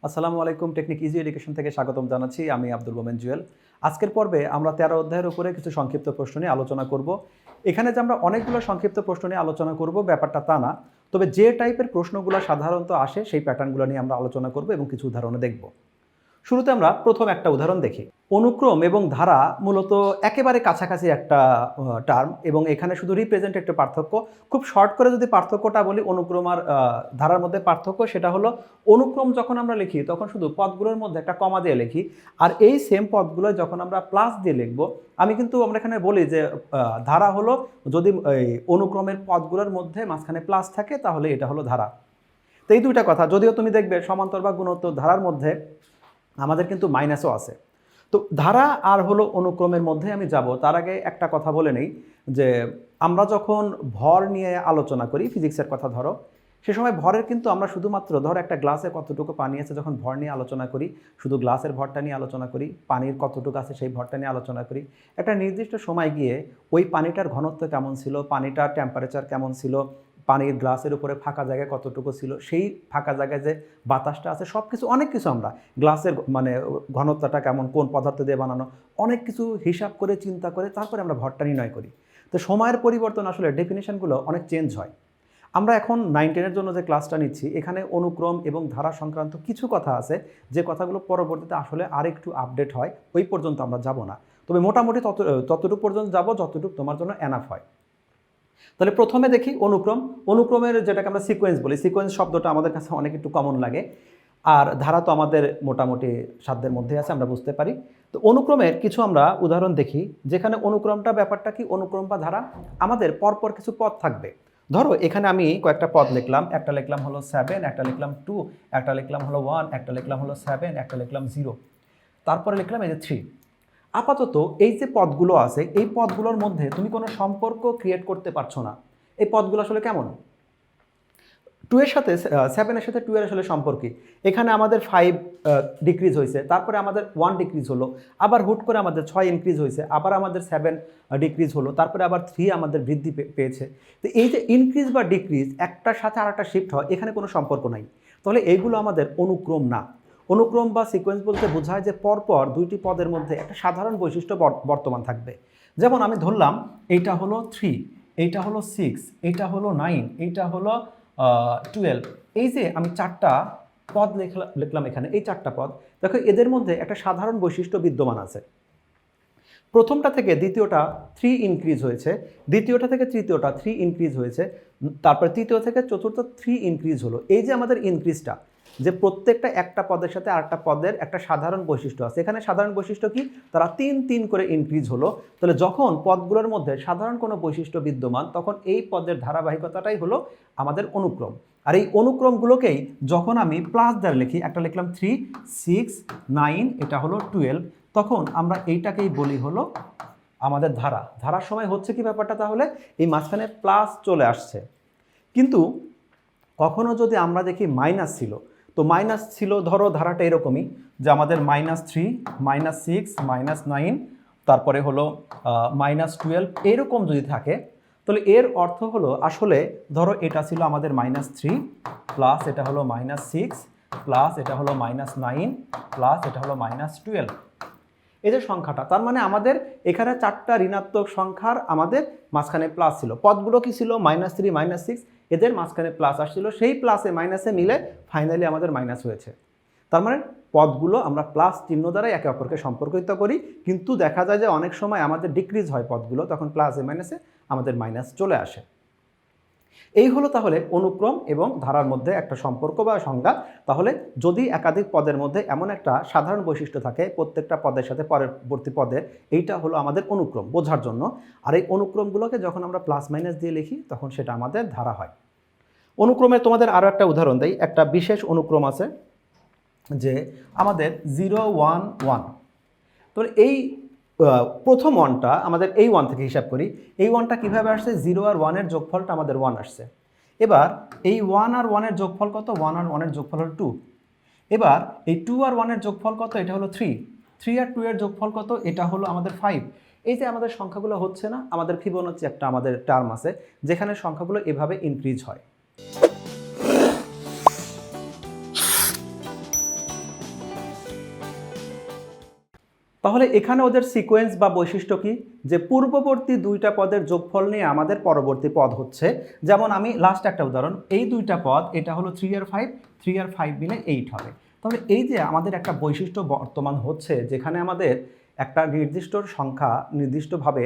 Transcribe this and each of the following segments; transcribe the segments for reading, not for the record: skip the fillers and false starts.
আসসালামু আলাইকুম। Technique easy education থেকে স্বাগতম জানাচ্ছি। আমি আব্দুল মোমেন জুয়েল। আজকের পর্বে আমরা ১৩ অধ্যায়ের উপরে কিছু সংক্ষিপ্ত প্রশ্ন নিয়ে আলোচনা করব। এখানে যে আমরা অনেকগুলো সংক্ষিপ্ত প্রশ্ন নিয়ে আলোচনা করব ব্যাপারটা তা না। তবে যে টাইপের প্রশ্নগুলো সাধারণত আসে সেই প্যাটার্নগুলো নিয়ে আমরা আলোচনা করব এবং কিছু উদাহরণে দেখব। শুরুতে আমরা প্রথম একটা উদাহরণ দেখি। অনুক্রম এবং ধারা মূলত একেবারে কাছাকাছি একটা টার্ম এবং এখানে শুধু রিপ্রেজেন্ট একটা পার্থক্য। খুব শর্ট করে যদি পার্থক্যটা বলি অনুক্রম আর ধারার মধ্যে পার্থক্য সেটা হলো অনুক্রম যখন আমরা লিখি তখন শুধু পদগুলোর মধ্যে একটা কমা দিয়ে লিখি, আর এই সেম পদগুলো যখন আমরা প্লাস দিয়ে লিখব, আমরা এখানে বলি যে ধারা হলো যদি এই অনুক্রমের পদগুলোর মধ্যে মাঝখানে প্লাস থাকে তাহলে এটা হলো ধারা। তো এই দুইটা কথা, যদিও তুমি দেখবে সমান্তর বা গুণোত্তর ধারার মধ্যে আমাদের কিন্তু মাইনাসও আছে। তো ধারা আর হলো অনুক্রমের মধ্যে আমি যাব, তার আগে একটা কথা বলে নেই যে আমরা যখন ভর নিয়ে আলোচনা করি, ফিজিক্সের কথা ধরো, সে সময় ভরের কিন্তু আমরা শুধুমাত্র ধরো একটা গ্লাসে কতটুকু পানি আছে যখন ভর নিয়ে আলোচনা করি, শুধু গ্লাসের ভরটা নিয়ে আলোচনা করি, পানির কতটুকু আছে সেই ভরটা নিয়ে আলোচনা করি। একটা নির্দিষ্ট সময় গিয়ে ওই পানিটার ঘনত্ব কেমন ছিল, পানিটার টেম্পারেচার কেমন ছিল, পানির গ্লাসের উপরে ফাঁকা জায়গায় কতটুকু ছিল, সেই ফাঁকা জায়গায় যে বাতাসটা আছে, সব কিছু অনেক কিছু আমরা গ্লাসের ঘনত্বটা কেমন, কোন পদার্থ দিয়ে বানানো, অনেক কিছু হিসাব করে চিন্তা করে তারপরে আমরা ভরটা নির্ণয় করি। তো সময়ের পরিবর্তন আসলে ডেফিনেশনগুলো অনেক চেঞ্জ হয়। আমরা এখন 9-10-এর জন্য যে ক্লাসটা নিচ্ছি এখানে অনুক্রম এবং ধারা সংক্রান্ত কিছু কথা আছে যে কথাগুলো পরবর্তীতে আসলে আরেকটু আপডেট হয়, ওই পর্যন্ত আমরা যাব না। তবে মোটামুটি ততটুকু পর্যন্ত যাব যতটুকু তোমার জন্য এনাফ হয়। তাহলে প্রথমে দেখি অনুক্রম। অনুক্রমের যেটাকে আমরা সিকোয়েন্স বলি, সিকোয়েন্স শব্দটা আমাদের কাছে অনেক একটু কমন লাগে, আর ধারা তো আমাদের মোটামুটি সাধ্যের মধ্যে আছে, আমরা বুঝতে পারি। তো অনুক্রমের কিছু আমরা উদাহরণ দেখি যেখানে অনুক্রমটা ব্যাপারটা কি, অনুক্রম বা ধারা আমাদের পরপর কিছু পদ থাকবে। ধরো এখানে আমি কয়েকটা পদ লিখলাম, একটা লিখলাম হলো 7, একটা লিখলাম 2, একটা লিখলাম হলো 1, একটা লিখলাম হলো 7, একটা লিখলাম 0, তারপরে লিখলাম এই যে 3। আপাতত এই যে পদগুলো আছে এই পদগুলোর মধ্যে তুমি কোনো সম্পর্ক ক্রিয়েট করতে পারছো না। এই পদগুলো আসলে কেমন? 2 এর সাথে 7 এর সাথে 2 এর আসলে সম্পর্কে এখানে আমাদের 5 ডিক্রিজ হয়েছে, তারপরে আমাদের 1 ডিক্রিজ হলো, আবার হুট করে আমাদের 6 ইনক্রিজ হয়েছে, আবার আমাদের 7 ডিক্রিজ হলো, তারপরে আবার 3 আমাদের বৃদ্ধি পেয়েছে। তো এই যে ইনক্রিজ বা ডিক্রিজ একটার সাথে আরেকটা শিফট হয়, এখানে কোনো সম্পর্ক নাই। তাহলে এইগুলো আমাদের অনুক্রম না। অনুক্রম বা সিকোয়েন্স বলতে বোঝায় যে পরপর দুইটি পদের মধ্যে একটা সাধারণ বৈশিষ্ট্য বর্তমান থাকবে। যেমন আমি ধরলাম এইটা হলো 3, এইটা হলো 6, এইটা হলো 9, এইটা হলো 12। এই যে আমি চারটা পদ লিখলাম এখানে, এই চারটা পদ দেখো এদের মধ্যে একটা সাধারণ বৈশিষ্ট্য বিদ্যমান আছে। প্রথমটা থেকে দ্বিতীয়টা 3 ইনক্রিজ হয়েছে, দ্বিতীয়টা থেকে তৃতীয়টা 3 ইনক্রিজ হয়েছে, তারপর তৃতীয় থেকে চতুর্থ 3 ইনক্রিজ হলো। এই যে আমাদের ইনক্রিজটা, যে প্রত্যেকটা একটা পদের সাথে আরেকটা পদের একটা সাধারণ বৈশিষ্ট্য আছে, এখানে সাধারণ বৈশিষ্ট্য কি, তারা 3 করে ইনক্রিজ হলো। তাহলে যখন পদগুলোর মধ্যে সাধারণ কোনো বৈশিষ্ট্য বিদ্যমান তখন এই পদের ধারাবাহিকতাটাই হলো আমাদের অনুক্রম। আর এই অনুক্রমগুলোকেই যখন আমি প্লাস দ্বারা লিখি, একটা লিখলাম 3, 6, 9, এটা হলো 12, তখন আমরা এইটাকেই বলি হলো আমাদের ধারা। ধারার সময় হচ্ছে কি ব্যাপারটা, তাহলে এই মাঝখানে প্লাস চলে আসছে। কিন্তু কখনো যদি আমরা দেখি মাইনাস ছিল, তো মাইনাস ছিল ধরো ধারাটা এরকমই যে আমাদের -3, -6, -9, তারপরে হলো -12 এরকম যদি থাকে, তাহলে এর অর্থ হলো আসলে ধরো এটা ছিল আমাদের -3 প্লাস এটা হলো -6 প্লাস এটা হলো -9 প্লাস এটা হলো -12। এই যে সংখ্যাটা, তার মানে আমাদের এখানে চারটা ঋণাত্মক সংখ্যার আমাদের মাঝখানে প্লাস ছিল। পদগুলো কি ছিল -3, -6, এদের মাঝখানে প্লাস আসছিল, সেই প্লাসে মাইনাসে মিলে ফাইনালি আমাদের মাইনাস হয়েছে। তার মানে পদগুলো আমরা প্লাস চিহ্ন দ্বারাই একে অপরকে সম্পর্কিত করি, কিন্তু দেখা যায় যে অনেক সময় আমাদের ডিক্রিজ হয় পদগুলো, তখন প্লাসে মাইনাসে আমাদের মাইনাস চলে আসে। এই হলো তাহলে অনুক্রম এবং ধারার মধ্যে একটা সম্পর্ক বা সংজ্ঞা। তাহলে যদি একাধিক পদের মধ্যে এমন একটা সাধারণ বৈশিষ্ট্য থাকে প্রত্যেকটা পদের সাথে পরবর্তী পদের, এইটা হলো আমাদের অনুক্রম বোঝার জন্য। আর এই অনুক্রমগুলোকে যখন আমরা প্লাস মাইনাস দিয়ে লিখি তখন সেটা আমাদের ধারা হয়। অনুক্রমে তোমাদের আরও একটা উদাহরণ দেই। একটা বিশেষ অনুক্রম আছে যে আমাদের 0, 1, 1। তো এই প্রথম ওয়ানটা আমাদের এই 1 থেকে হিসাব করি। এই 1টা কীভাবে আসছে, 0 আর 1-এর যোগফলটা আমাদের 1 আসছে। এবার এই 1 আর 1-এর যোগফল কত, 1 আর 1-এর যোগফল হলো 2। এবার এই 2 আর 1-এর যোগফল কত, এটা হলো 3। 3 আর 2-এর যোগফল কত, এটা হলো আমাদের 5। এই যে আমাদের সংখ্যাগুলো হচ্ছে না, আমাদের ফিবোনাচি একটা আমাদের টার্ম আছে যেখানে সংখ্যাগুলো এভাবে ইনক্রিজ হয়। তাহলে এখানে ওদের সিকোয়েন্স বা বৈশিষ্ট্য কি, যে পূর্ববর্তী দুইটা পদের যোগফল নিয়ে আমাদের পরবর্তী পদ হচ্ছে। যেমন আমি লাস্ট একটা উদাহরণ, এই দুইটা পদ, এটা হলো 3 আর 5, 3 আর 5 মিলে 8 হবে। তাহলে এই যে আমাদের একটা বৈশিষ্ট্য বর্তমান হচ্ছে, যেখানে আমাদের একটা নির্দিষ্ট সংখ্যা নির্দিষ্টভাবে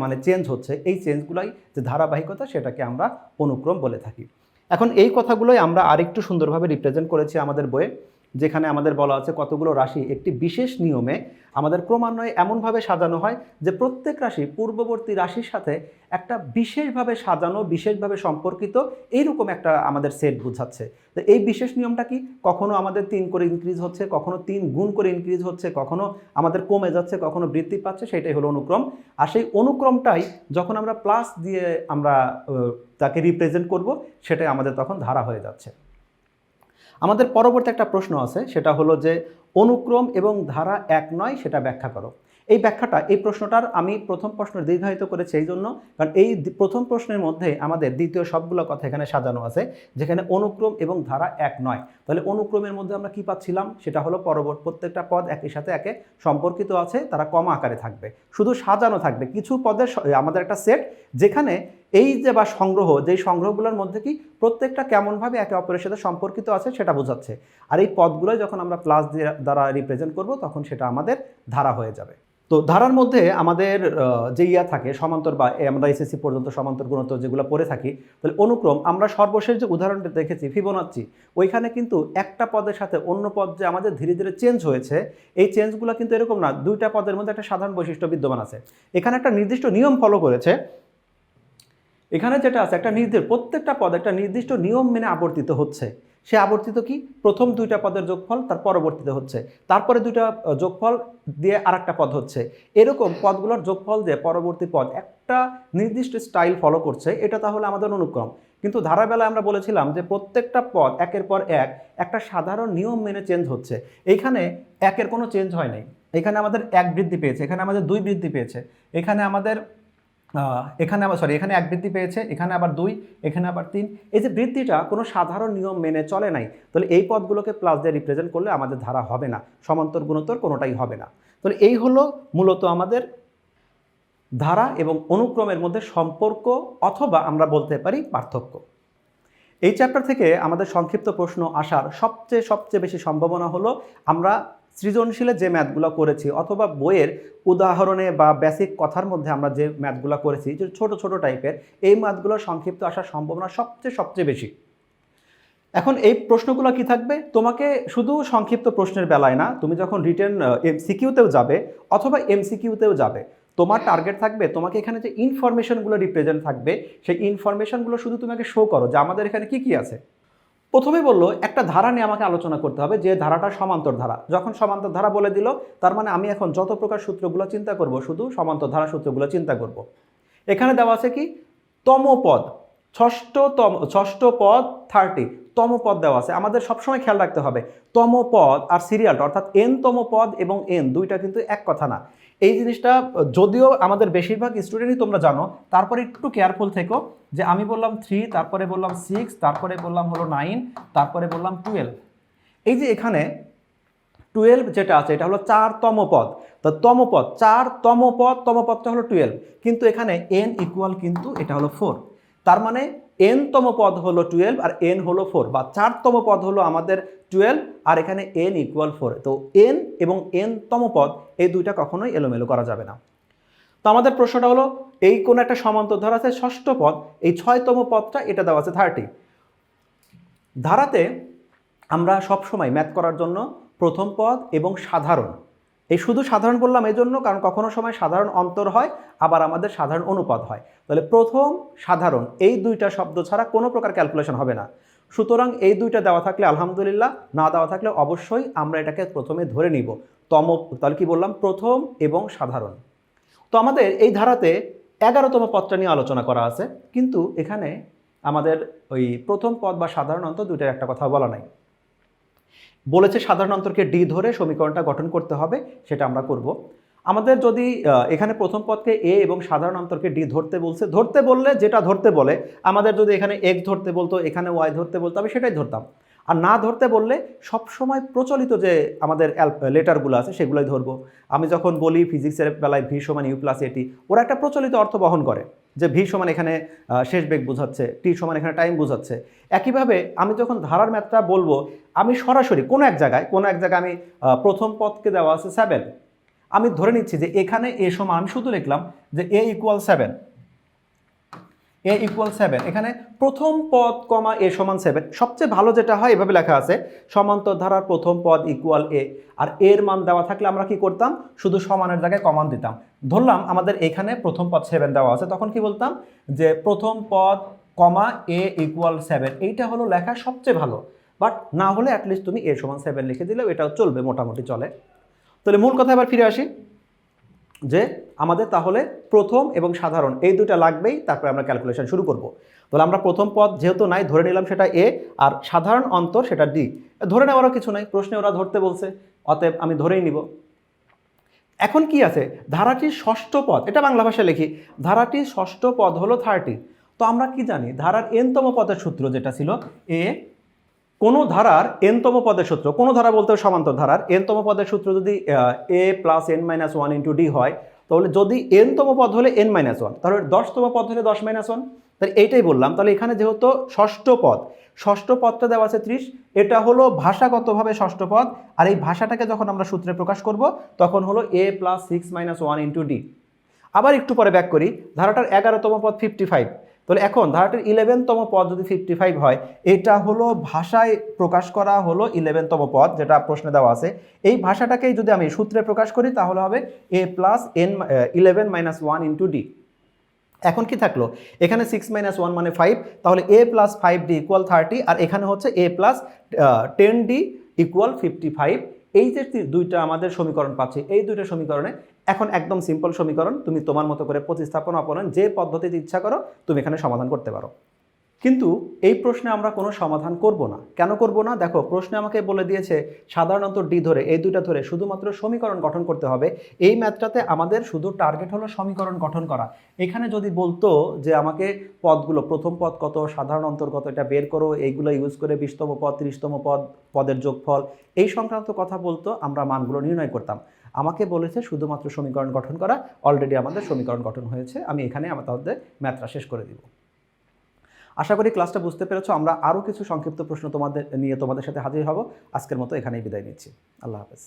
মানে চেঞ্জ হচ্ছে, এই চেঞ্জগুলোই যে ধারাবাহিকতা, সেটাকে আমরা অনুক্রম বলে থাকি। এখন এই কথাগুলোই আমরা আরেকটু সুন্দরভাবে রিপ্রেজেন্ট করেছি আমাদের বইয়ে, যেখানে আমাদের বলা আছে কতগুলো রাশি একটি বিশেষ নিয়মে আমাদের ক্রমান্বয়ে এমনভাবে সাজানো হয় যে প্রত্যেক রাশি পূর্ববর্তী রাশির সাথে একটা বিশেষভাবে সাজানো, বিশেষভাবে সম্পর্কিত এইরকম একটা আমাদের সেট বোঝাচ্ছে। তো এই বিশেষ নিয়মটা কি, কখনো আমাদের 3 করে ইনক্রিজ হচ্ছে, কখনো 3 গুণ করে ইনক্রিজ হচ্ছে, কখনো আমাদের কমে যাচ্ছে, কখনো বৃদ্ধি পাচ্ছে, সেটাই হলো অনুক্রম। আর সেই অনুক্রমটাই যখন আমরা প্লাস দিয়ে আমরা তাকে রিপ্রেজেন্ট করব, সেটাই আমাদের তখন ধারা হয়ে যাচ্ছে। আমাদের পরবর্তী একটা প্রশ্ন আছে, সেটা হলো যে অনুক্রম এবং ধারা এক নয়, সেটা ব্যাখ্যা করো। এই প্রশ্নটার আমি প্রথম প্রশ্ন দীর্ঘায়িত করেছি এই জন্য, কারণ এই প্রথম প্রশ্নের মধ্যে আমাদের দ্বিতীয় সবগুলো কথা এখানে সাজানো আছে, যেখানে অনুক্রম এবং ধারা এক নয়। তাহলে অনুক্রমের মধ্যে আমরা কি পাচ্ছিলাম, সেটা হলো প্রত্যেকটা পদ একই সাথে একে সম্পর্কিত আছে, তারা কমা আকারে থাকবে, শুধু সাজানো থাকবে কিছু পদের আমাদের একটা সেট, যেখানে এই যে বা সংগ্রহ, যেই সংগ্রহগুলোর মধ্যে কি প্রত্যেকটা কেমনভাবে একে অপরের সাথে সম্পর্কিত আছে সেটা বোঝাচ্ছে। আর এই পদগুলোই যখন আমরা প্লাস দ্বারা রিপ্রেজেন্ট করব, তখন সেটা আমাদের ধারা হয়ে যাবে। তো ধারার মধ্যে আমাদের যে থাকে সমান্তর, বা আমরা এসএসসি পর্যন্ত সমান্তর গুণোত্তর যেগুলো পড়ে থাকি, তাহলে অনুক্রম আমরা সর্বশেষ যে উদাহরণটা দেখেছি ফিবোনাচ্চি, ওইখানে কিন্তু একটা পদের সাথে অন্য পদ যে আমাদের ধীরে ধীরে চেঞ্জ হয়েছে, এই চেঞ্জগুলো কিন্তু এরকম না, দুইটা পদের মধ্যে একটা সাধারণ বৈশিষ্ট্য বিদ্যমান আছে। এখানে একটা নির্দিষ্ট নিয়ম ফলো করেছে। এখানে যেটা আছে, একটা প্রত্যেকটা পদ একটা নির্দিষ্ট নিয়ম মেনে আবর্তিত হচ্ছে। সে আবর্তিত কি, প্রথম দুইটা পদের যোগফল তার পরবর্তীতে হচ্ছে, তারপরে দুইটা যোগফল দিয়ে আরেকটা পদ হচ্ছে, এরকম পদগুলোর যোগফল দিয়ে পরবর্তী পদ একটা নির্দিষ্ট স্টাইল ফলো করছে, এটা তাহলে আমাদের অনুক্রম। কিন্তু ধারাবেলায় আমরা বলেছিলাম যে প্রত্যেকটা পদ একের পর এক একটা সাধারণ নিয়ম মেনে চেঞ্জ হচ্ছে। এইখানে একের কোনো চেঞ্জ হয় নাই, এখানে আমাদের 1 বৃদ্ধি পেয়েছে, এখানে আমাদের 2 বৃদ্ধি পেয়েছে, এখানে আমাদের এখানে 1 বৃদ্ধি পেয়েছে, এখানে আবার 2, এখানে আবার 3। এই যে বৃদ্ধিটা কোনো সাধারণ নিয়ম মেনে চলে নাই, তাহলে এই পদগুলোকে প্লাস দিয়ে রিপ্রেজেন্ট করলে আমাদের ধারা হবে না, সমান্তর গুণোত্তর কোনোটাই হবে না। তাহলে এই হলো মূলত আমাদের ধারা এবং অনুক্রমের মধ্যে সম্পর্ক, অথবা আমরা বলতে পারি পার্থক্য। এই চ্যাপ্টার থেকে আমাদের সংক্ষিপ্ত প্রশ্ন আসার সবচেয়ে বেশি সম্ভাবনা হলো আমরা সৃজনশীলে যে ম্যাথগুলো করেছি, অথবা বইয়ের উদাহরণে বা বেসিক কথার মধ্যে আমরা যে ম্যাথগুলো করেছি, যে ছোট ছোট টাইপের, এই ম্যাথগুলোর সংক্ষিপ্ত আসার সম্ভাবনা সবচেয়ে বেশি। এখন এই প্রশ্নগুলো কি থাকবে, তোমাকে শুধু সংক্ষিপ্ত প্রশ্নের বেলায় না, তুমি যখন রিটেন সিকিউতেও যাবে অথবা এমসিকিউতেও যাবে, তোমার টার্গেট থাকবে তোমাকে এখানে যে ইনফরমেশনগুলো রিপ্রেজেন্ট থাকবে, সেই ইনফরমেশনগুলো শুধু তোমাকে শো করো যে আমাদের এখানে কি কি আছে। প্রথমে বললো একটা ধারা নিয়ে আমাকে আলোচনা করতে হবে, যে ধারাটা সমান্তর ধারা। যখন সমান্তর ধারা বলে দিল, তার মানে আমি এখন যত প্রকার সূত্রগুলো চিন্তা করব, শুধু সমান্তর ধারা সূত্রগুলো চিন্তা করব। এখানে দেওয়া আছে কি, তমপদ, ষষ্ঠ পদ 30, তমপদ দেওয়া আছে। আমাদের সবসময় খেয়াল রাখতে হবে তমপদ আর সিরিয়ালটা, অর্থাৎ এন তমপদ এবং এন দুইটা কিন্তু এক কথা না। এই জিনিসটা যদিও আমাদের বেশিরভাগ স্টুডেন্টই তোমরা জানো, তারপরে একটু কেয়ারফুল থেকো, যে আমি বললাম 3, তারপরে বললাম 6, তারপরে বললাম হলো 9, তারপরে বললাম 12। এই যে এখানে 12 যেটা আছে, এটা হলো 4তম পদ। তো তমপদ 4তম পদ, তমপদটা হলো 12, কিন্তু এখানে n ইকুয়াল কিন্তু এটা হলো 4। তার মানে n তম পদ হলো 12 আর n হলো 4, বা 4তম পদ হলো আমাদের 12 আর এখানে n ইকুয়াল 4। তো n এবং n তম পদ এই দুইটা কখনোই এলোমেলো করা যাবে না। তো আমাদের প্রশ্নটা হলো, এই কোন একটা সমান্তর ধারা আছে ষষ্ঠ পদ, এই 6তম পদটা এটা দেওয়া আছে 30। ধারাতে আমরা সবসময় ম্যাথ করার জন্য প্রথম পদ এবং সাধারণ, এই শুধু সাধারণ বললাম এই জন্য, কারণ কখনো সময় সাধারণ অন্তর হয়, আবার আমাদের সাধারণ অনুপাত হয়। তাহলে প্রথম সাধারণ এই দুইটা শব্দ ছাড়া কোনো প্রকার ক্যালকুলেশন হবে না। সুতরাং এই দুইটা দেওয়া থাকলে আলহামদুলিল্লাহ, না দেওয়া থাকলে অবশ্যই আমরা এটাকে প্রথমে ধরে নিব তাহলে কি বললাম, প্রথম এবং সাধারণ। তো আমাদের এই ধারাতে 11তম পদটা নিয়ে আলোচনা করা আছে, কিন্তু এখানে আমাদের ওই প্রথম পদ বা সাধারণ অন্তর দুইটার একটা কথা বলা নাই। বলেছে সাধারণ অন্তরকে ডি ধরে সমীকরণটা গঠন করতে হবে, সেটা আমরা করব। আমাদের যদি এখানে প্রথম পদকে এ এবং সাধারণ অন্তরকে ডি ধরতে বলছে, ধরতে বললে যেটা ধরতে বলে, আমাদের যদি এখানে এক্স ধরতে বলতো, এখানে ওয়াই ধরতে বলতো, আমি সেটাই ধরতাম। আর না ধরতে বললে সবসময় প্রচলিত যে আমাদের লেটারগুলো আছে সেগুলোই ধরবো। আমি যখন বলি ফিজিক্সের বেলায় ভি সমান ইউ প্লাস এটি, ওরা একটা প্রচলিত অর্থ বহন করে যে ভি সমান এখানে শেষ বেগ বোঝাচ্ছে, টি সমান এখানে টাইম বোঝাচ্ছে। একইভাবে আমি যখন ধারার ম্যাথটা বলবো, আমি সরাসরি কোনো এক জায়গায় আমি প্রথম পদকে দেওয়া আছে 7, আমি ধরে নিচ্ছি যে এখানে এ সমান, আমি শুধু লিখলাম যে এ ইকুয়াল 7, এ ইকুয়াল 7, এখানে প্রথম পদ কমা এ সমান 7। সবচেয়ে ভালো যেটা হয় এভাবে লেখা আছে সমান্তর ধারার প্রথম পদ ইকুয়াল এ, আর এর মান দেওয়া থাকলে আমরা কি করতাম, শুধু সমানের জায়গায় কমান দিতাম। ধরলাম আমাদের এখানে প্রথম পদ 7 দেওয়া আছে, তখন কি বলতাম যে প্রথম পদ কমা এ ইকুয়াল 7, এইটা হলো লেখা সবচেয়ে ভালো। বাট না হলে অ্যাটলিস্ট তুমি এ সমান 7 লিখে দিলেও এটাও চলবে, মোটামুটি চলে। তাহলে মূল কথা এবার ফিরে আসি যে আমাদের তাহলে প্রথম এবং সাধারণ এই দুটো লাগবেই, তারপরে আমরা ক্যালকুলেশন শুরু করব। তাহলে আমরা প্রথম পদ যেহেতু নাই ধরে নিলাম সেটা এ, আর সাধারণ অন্তর সেটা ডি। ধরে নেওয়ারও কিছু নাই, প্রশ্নে ওরা ধরতে বলছে, অতএব আমি ধরেই নিব। এখন কি আছে, ধারাটির ষষ্ঠ পদ, এটা বাংলা ভাষায় লিখি, ধারাটির ষষ্ঠ পদ হলো 30। তো আমরা কি জানি, ধারার এনতম পদের সূত্র যেটা ছিল এ, কোনো ধারার এনতম পদের সূত্র, কোনো ধারা বলতে সমান্তর ধারার এনতম পদের সূত্র যদি a plus n minus one into d হয়, তাহলে যদি এনতম পদ হলে এন মাইনাস ওয়ান, তাহলে 10তম পদ হলে 10 মাইনাস ওয়ান। তাহলে এইটাই বললাম। তাহলে এখানে যেহেতু ষষ্ঠ পদটা দেওয়া আছে 30, এটা হলো ভাষাগতভাবে ষষ্ঠ পদ, আর এই ভাষাটাকে যখন আমরা সূত্রে প্রকাশ করব তখন হলো a plus 6 minus one into d. আবার একটু পরে ব্যাক করি, ধারাটার 11তম পদ 55, তাহলে এখন ধারাটির 11তম পদ যদি 55 হয়, এটা হলো ভাষায় প্রকাশ করা হলো 11তম পদ যেটা প্রশ্নে দেওয়া আছে। এই ভাষাটাকেই যদি আমি সূত্রে প্রকাশ করি তাহলে হবে a plus n 11 minus one into d. এখন কি থাকলো, এখানে 6 মাইনাস ওয়ান মানে 5, তাহলে এ প্লাস 5 ডি ইকুয়াল 30, আর এখানে হচ্ছে এ প্লাস 10 ডি ইকুয়াল 55। এই যে দুইটা আমাদের সমীকরণ পাচ্ছি, এই দুইটা সমীকরণে এখন একদম সিম্পল সমীকরণ, তুমি তোমার মতো করে প্রতিস্থাপন অপনয়ন যে পদ্ধতিতে ইচ্ছা করো তুমি এখানে সমাধান করতে পারো। কিন্তু এই প্রশ্নে আমরা কোনো সমাধান করব না। কেন করব না? দেখো, প্রশ্নে আমাকে বলে দিয়েছে সাধারণত ডি ধরে, এই দুইটা ধরে শুধুমাত্র সমীকরণ গঠন করতে হবে। এই ম্যাথটাতে আমাদের শুধু টার্গেট হলো সমীকরণ গঠন করা। এখানে যদি বলতো যে আমাকে পদগুলো, প্রথম পদ কত, সাধারণ অন্তর কত, এটা বের করো, এইগুলো ইউজ করে 20তম পদ 30তম পদের যোগফল, এই সংক্রান্ত কথা বলতো, আমরা মানগুলো নির্ণয় করতাম। আমাকে বলেছে শুধুমাত্র সমীকরণ গঠন করা। অলরেডি আমাদের সমীকরণ গঠন হয়েছে, আমি এখানে আমাদের ম্যাথটা শেষ করে দিব। আশা করি ক্লাসটা বুঝতে পেরেছো। আমরা আরও কিছু সংক্ষিপ্ত প্রশ্ন তোমাদের সাথে হাজির হব। আজকের মতো এখানেই বিদায় নিচ্ছি। আল্লাহ হাফেজ।